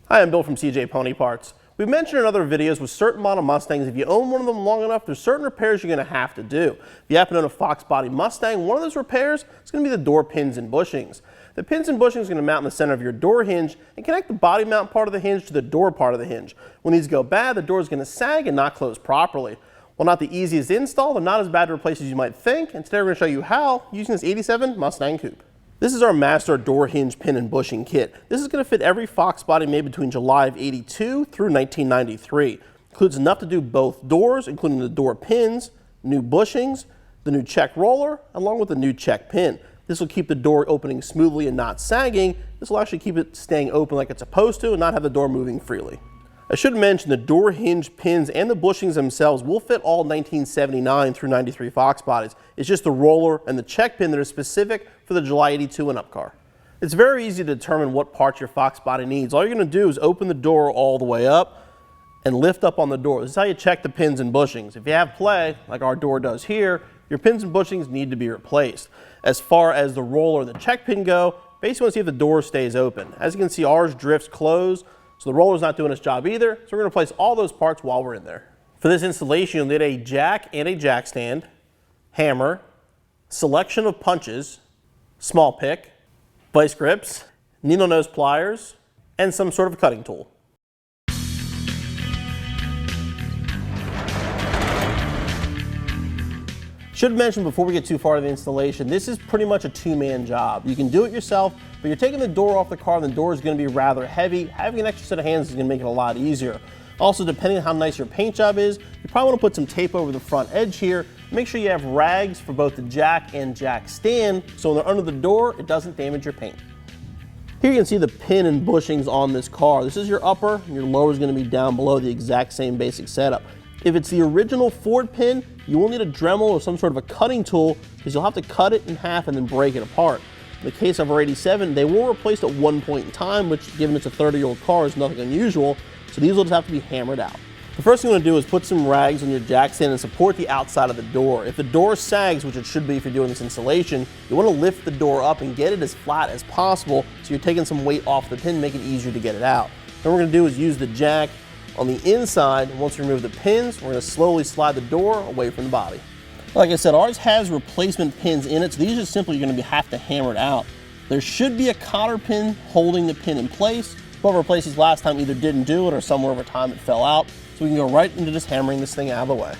Hi, I'm Bill from CJ Pony Parts. We've mentioned in other videos with certain model Mustangs, if you own one of them long enough, there's certain repairs you're going to have to do. If you happen to own a Fox Body Mustang, one of those repairs is going to be the door pins and bushings. The pins and bushings are going to mount in the center of your door hinge and connect the body mount part of the hinge to the door part of the hinge. When these go bad, the door is going to sag and not close properly. While not the easiest to install, they're not as bad to replace as you might think, and today we're going to show you how using this 87 Mustang Coupe. This is our master door hinge pin and bushing kit. This is going to fit every Fox body made between July of '82 through 1993. It includes enough to do both doors, including the door pins, new bushings, the new check roller, along with the new check pin. This will keep the door opening smoothly and not sagging. This will actually keep it staying open like it's supposed to and not have the door moving freely. I should mention the door hinge pins and the bushings themselves will fit all 1979 through 93 Fox bodies. It's just the roller and the check pin that are specific for the July '82 and up car. It's very easy to determine what parts your Fox body needs. All you're going to do is open the door all the way up and lift up on the door. This is how you check the pins and bushings. If you have play, like our door does here, your pins and bushings need to be replaced. As far as the roller and the check pin go, basically want to see if the door stays open. As you can see, ours drifts closed. So the roller's not doing its job either, so we're going to replace all those parts while we're in there. For this installation, you'll need a jack and a jack stand, hammer, selection of punches, small pick, vice grips, needle nose pliers, and some sort of cutting tool. Should mention before we get too far into the installation, this is pretty much a two-man job. You can do it yourself, but you're taking the door off the car and the door is going to be rather heavy. Having an extra set of hands is going to make it a lot easier. Also, depending on how nice your paint job is, you probably want to put some tape over the front edge here. Make sure you have rags for both the jack and jack stand, so when they're under the door, it doesn't damage your paint. Here you can see the pin and bushings on this car. This is your upper, and your lower is going to be down below, the exact same basic setup. If it's the original Ford pin, you will need a Dremel or some sort of a cutting tool because you'll have to cut it in half and then break it apart. In the case of our 87, they were replaced at one point in time, which given it's a 30-year-old car is nothing unusual, so these will just have to be hammered out. The first thing you want to do is put some rags on your jack stand and support the outside of the door. If the door sags, which it should be if you're doing this installation, you want to lift the door up and get it as flat as possible so you're taking some weight off the pin, make it easier to get it out. Then what we're going to do is use the jack on the inside. Once we remove the pins, we're going to slowly slide the door away from the body. Like I said, ours has replacement pins in it, so these are just simply going to have to hammer it out. There should be a cotter pin holding the pin in place. Whoever replaced these last time either didn't do it or somewhere over time it fell out. So we can go right into just hammering this thing out of the way.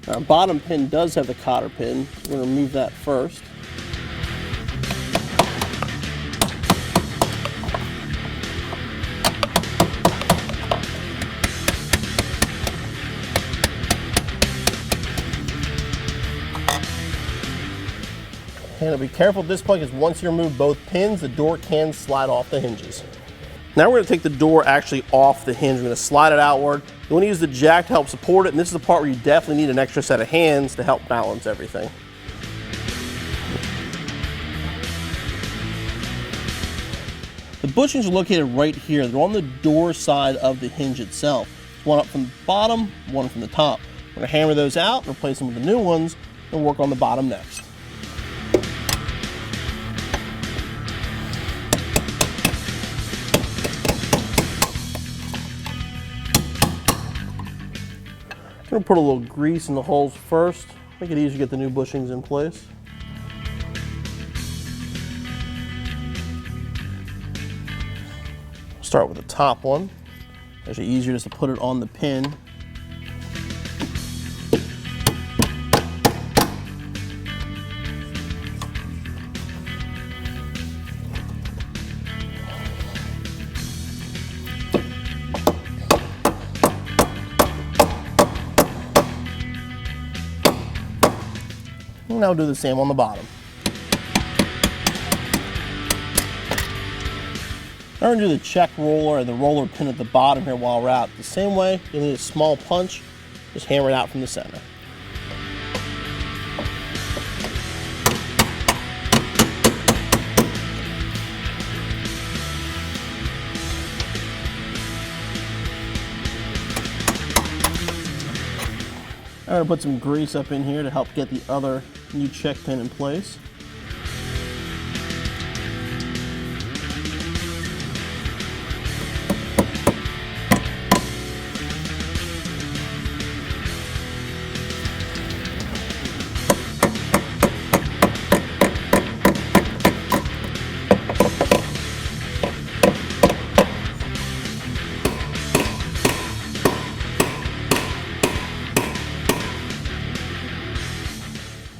Our bottom pin does have the cotter pin. We're going to remove that first. And be careful at this point because once you remove both pins, the door can slide off the hinges. Now we're going to take the door actually off the hinge. We're going to slide it outward. You want to use the jack to help support it, and this is the part where you definitely need an extra set of hands to help balance everything. The bushings are located right here. They're on the door side of the hinge itself. One up from the bottom, one from the top. We're going to hammer those out, replace them with the new ones, and work on the bottom next. I'm going to put a little grease in the holes first, make it easier to get the new bushings in place. Start with the top one. It's actually easier just to put it on the pin. Now we'll do the same on the bottom. Now we're going to do the check roller and the roller pin at the bottom here while we're out. The same way, you'll need a small punch, just hammer it out from the center. I'm going to put some grease up in here to help get the other new check pin in place.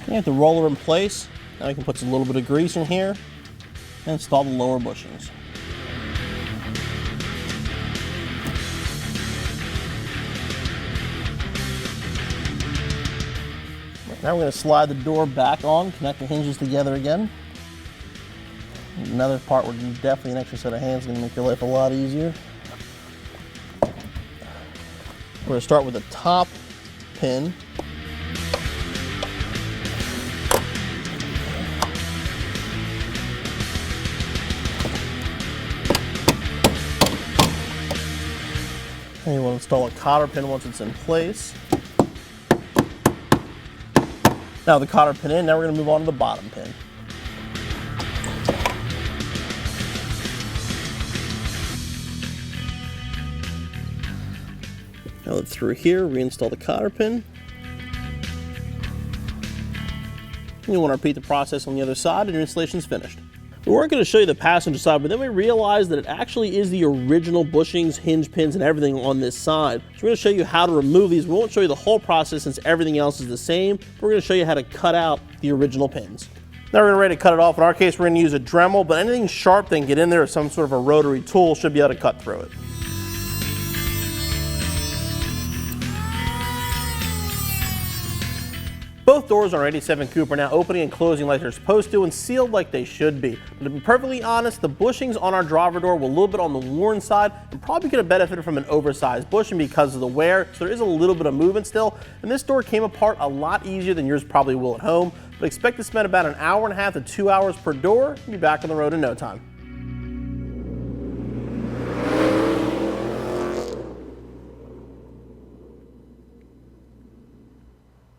You have the roller in place. Now we can put a little bit of grease in here and install the lower bushings. Now we're going to slide the door back on, connect the hinges together again. Another part where you definitely an extra set of hands is going to make your life a lot easier. We're going to start with the top pin. And you want to install a cotter pin once it's in place. Now the cotter pin in, now we're going to move on to the bottom pin. Now look through here, reinstall the cotter pin. And you want to repeat the process on the other side and your installation is finished. We weren't going to show you the passenger side, but then we realized that it actually is the original bushings, hinge pins, and everything on this side. So we're going to show you how to remove these. We won't show you the whole process since everything else is the same, but we're going to show you how to cut out the original pins. Now we're ready to cut it off. In our case, we're going to use a Dremel, but anything sharp that can get in there or some sort of a rotary tool should be able to cut through it. Both doors on our 87 Coupe are now opening and closing like they're supposed to and sealed like they should be. But to be perfectly honest, the bushings on our driver door were a little bit on the worn side and probably could have benefited from an oversized bushing because of the wear, so there is a little bit of movement still. And this door came apart a lot easier than yours probably will at home, but expect to spend about an hour and a half to 2 hours per door and be back on the road in no time.